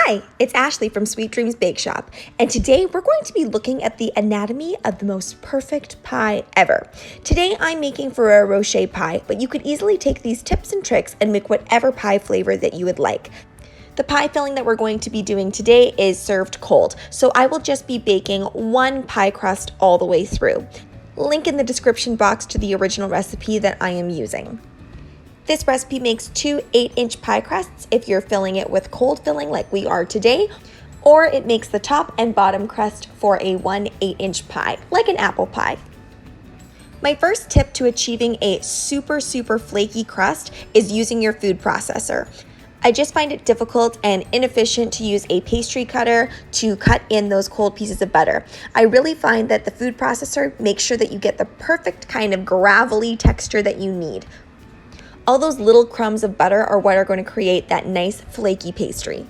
Hi, it's Ashley from Sweet Dreams Bake Shop, and today we're going to be looking at the anatomy of the most perfect pie ever. Today I'm making Ferrero Rocher pie, but you could easily take these tips and tricks and make whatever pie flavor that you would like. The pie filling that we're going to be doing today is served cold, so I will just be baking one pie crust all the way through. Link in the description box to the original recipe that I am using. This recipe makes 2 8-inch pie crusts if you're filling it with cold filling like we are today, or it makes the top and bottom crust for a 1 8-inch pie, like an apple pie. My first tip to achieving a super flaky crust is using your food processor. I just find it difficult and inefficient to use a pastry cutter to cut in those cold pieces of butter. I really find that the food processor makes sure that you get the perfect kind of gravelly texture that you need. All those little crumbs of butter are what are going to create that nice flaky pastry.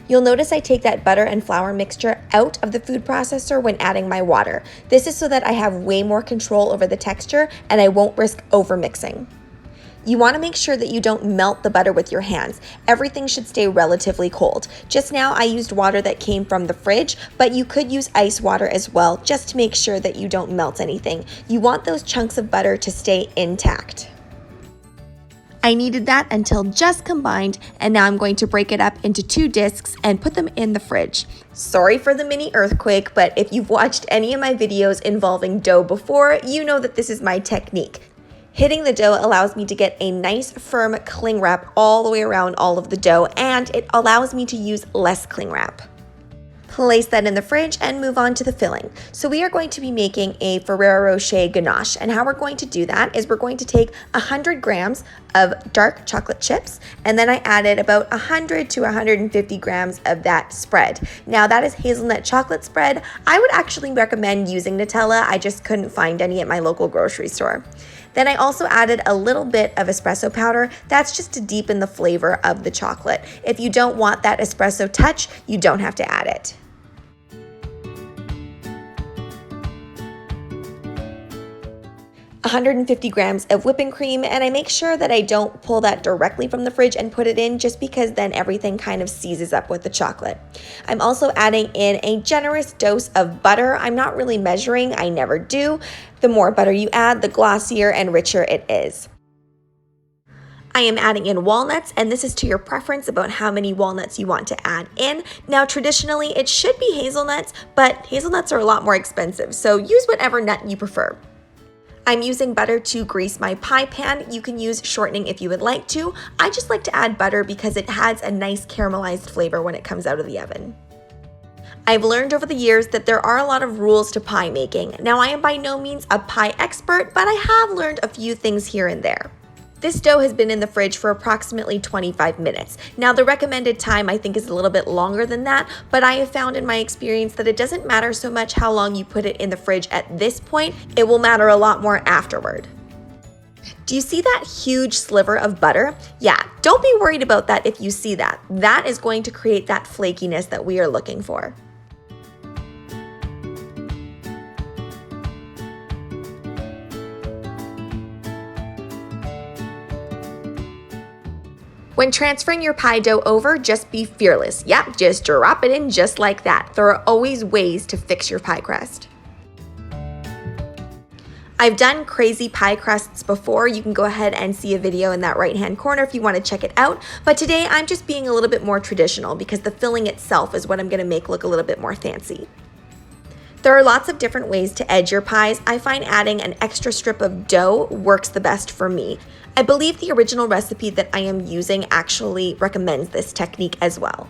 You'll notice I take that butter and flour mixture out of the food processor when adding my water. This is so that I have way more control over the texture and I won't risk over mixing. You want to make sure that you don't melt the butter with your hands. Everything should stay relatively cold. Just now I used water that came from the fridge, but you could use ice water as well just to make sure that you don't melt anything. You want those chunks of butter to stay intact. I kneaded that until just combined, and now I'm going to break it up into 2 discs and put them in the fridge. Sorry for the mini earthquake, but if you've watched any of my videos involving dough before, you know that this is my technique. Hitting the dough allows me to get a nice firm cling wrap all the way around all of the dough, and it allows me to use less cling wrap. Place that in the fridge and move on to the filling. So we are going to be making a Ferrero Rocher ganache, and how we're going to do that is we're going to take 100 grams of dark chocolate chips, and then I added about 100 to 150 grams of that spread. Now that is hazelnut chocolate spread. I would actually recommend using Nutella. I just couldn't find any at my local grocery store. Then I also added a little bit of espresso powder. That's just to deepen the flavor of the chocolate. If you don't want that espresso touch, you don't have to add it. $150 grams of whipping cream, and I make sure that I don't pull that directly from the fridge and put it in, just because then everything kind of seizes up with the chocolate. I'm also adding in a generous dose of butter. I'm not really measuring, I never do. The more butter you add, the glossier and richer it is. I am adding in walnuts, and this is to your preference about how many walnuts you want to add in. Now traditionally it should be hazelnuts, but hazelnuts are a lot more expensive, so use whatever nut you prefer. I'm using butter to grease my pie pan. You can use shortening if you would like to. I just like to add butter because it adds a nice caramelized flavor when it comes out of the oven. I've learned over the years that there are a lot of rules to pie making. Now I am by no means a pie expert, but I have learned a few things here and there. This dough has been in the fridge for approximately 25 minutes. Now the recommended time I think is a little bit longer than that, but I have found in my experience that it doesn't matter so much how long you put it in the fridge at this point. It will matter a lot more afterward. Do you see that huge sliver of butter? Yeah, don't be worried about that if you see that. That is going to create that flakiness that we are looking for. When transferring your pie dough over, just be fearless. Yep, just drop it in just like that. There are always ways to fix your pie crust. I've done crazy pie crusts before. You can go ahead and see a video in that right-hand corner if you want to check it out. But today I'm just being a little bit more traditional because the filling itself is what I'm going to make look a little bit more fancy. There are lots of different ways to edge your pies. I find adding an extra strip of dough works the best for me. I believe the original recipe that I am using actually recommends this technique as well.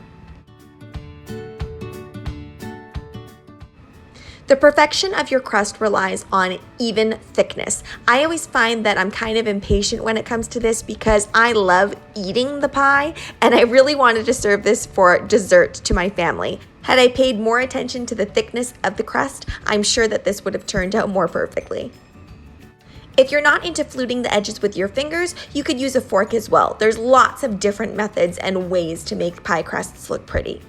The perfection of your crust relies on even thickness. I always find that I'm kind of impatient when it comes to this because I love eating the pie, and I really wanted to serve this for dessert to my family. Had I paid more attention to the thickness of the crust, I'm sure that this would have turned out more perfectly. If you're not into fluting the edges with your fingers, you could use a fork as well. There's lots of different methods and ways to make pie crusts look pretty.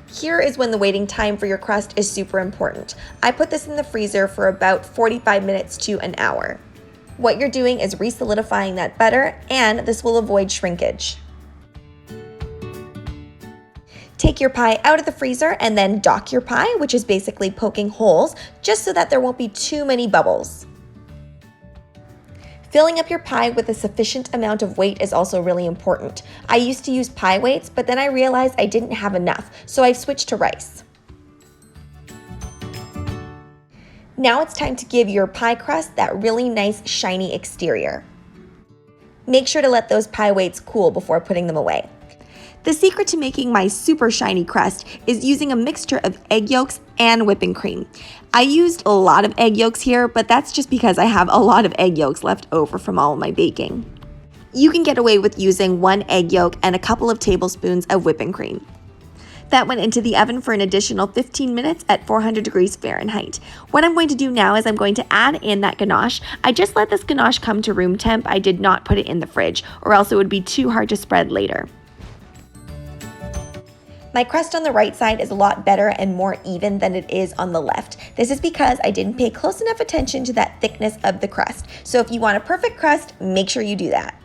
Here is when the waiting time for your crust is super important. I put this in the freezer for about 45 minutes to an hour. What you're doing is re-solidifying that butter, and this will avoid shrinkage. Take your pie out of the freezer and then dock your pie, which is basically poking holes, just so that there won't be too many bubbles. Filling up your pie with a sufficient amount of weight is also really important. I used to use pie weights, but then I realized I didn't have enough, so I've switched to rice. Now it's time to give your pie crust that really nice shiny exterior. Make sure to let those pie weights cool before putting them away. The secret to making my super shiny crust is using a mixture of egg yolks and whipping cream. I used a lot of egg yolks here, but that's just because I have a lot of egg yolks left over from all of my baking. You can get away with using 1 egg yolk and a couple of tablespoons of whipping cream. That went into the oven for an additional 15 minutes at 400 degrees Fahrenheit. What I'm going to do now is I'm going to add in that ganache. I just let this ganache come to room temp. I did not put it in the fridge, or else it would be too hard to spread later. My crust on the right side is a lot better and more even than it is on the left. This is because I didn't pay close enough attention to that thickness of the crust. So if you want a perfect crust, make sure you do that.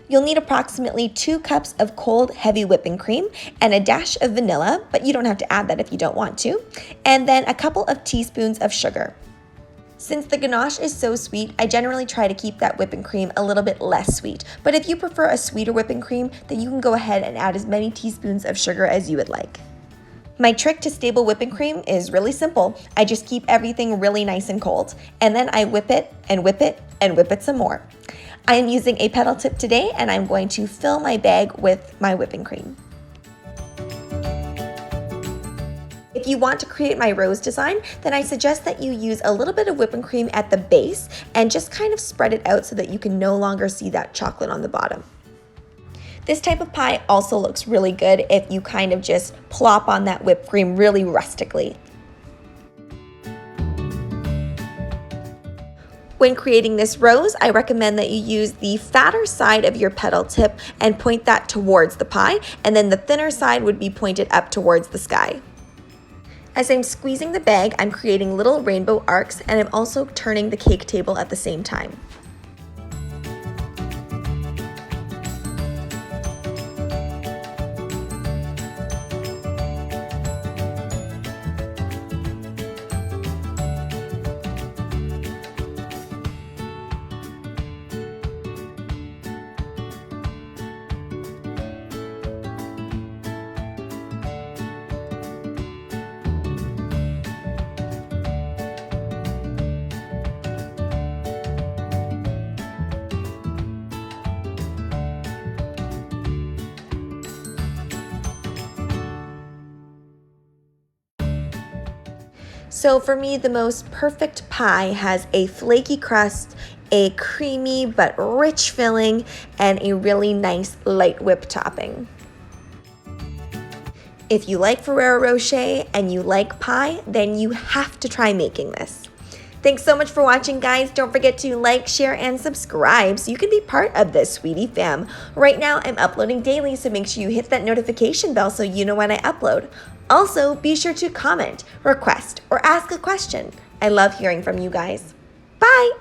You'll need approximately 2 cups of cold, heavy whipping cream and a dash of vanilla, but you don't have to add that if you don't want to, and then a couple of teaspoons of sugar. Since the ganache is so sweet, I generally try to keep that whipping cream a little bit less sweet, but if you prefer a sweeter whipping cream, then you can go ahead and add as many teaspoons of sugar as you would like. My trick to stable whipping cream is really simple. I just keep everything really nice and cold, and then I whip it and whip it and whip it some more. I am using a pedal tip today, and I'm going to fill my bag with my whipping cream. If you want to create my rose design, then I suggest that you use a little bit of whipping cream at the base and just kind of spread it out so that you can no longer see that chocolate on the bottom. This type of pie also looks really good if you kind of just plop on that whipped cream really rustically. When creating this rose, I recommend that you use the fatter side of your pedal tip and point that towards the pie, and then the thinner side would be pointed up towards the sky. As I'm squeezing the bag, I'm creating little rainbow arcs, and I'm also turning the cake table at the same time. So for me, the most perfect pie has a flaky crust, a creamy but rich filling, and a really nice light whip topping. If you like Ferrero Rocher and you like pie, then you have to try making this. Thanks so much for watching, guys. Don't forget to like, share, and subscribe so you can be part of this sweetie fam. Right now, I'm uploading daily, so make sure you hit that notification bell so you know when I upload. Also, be sure to comment, request, or ask a question. I love hearing from you guys. Bye!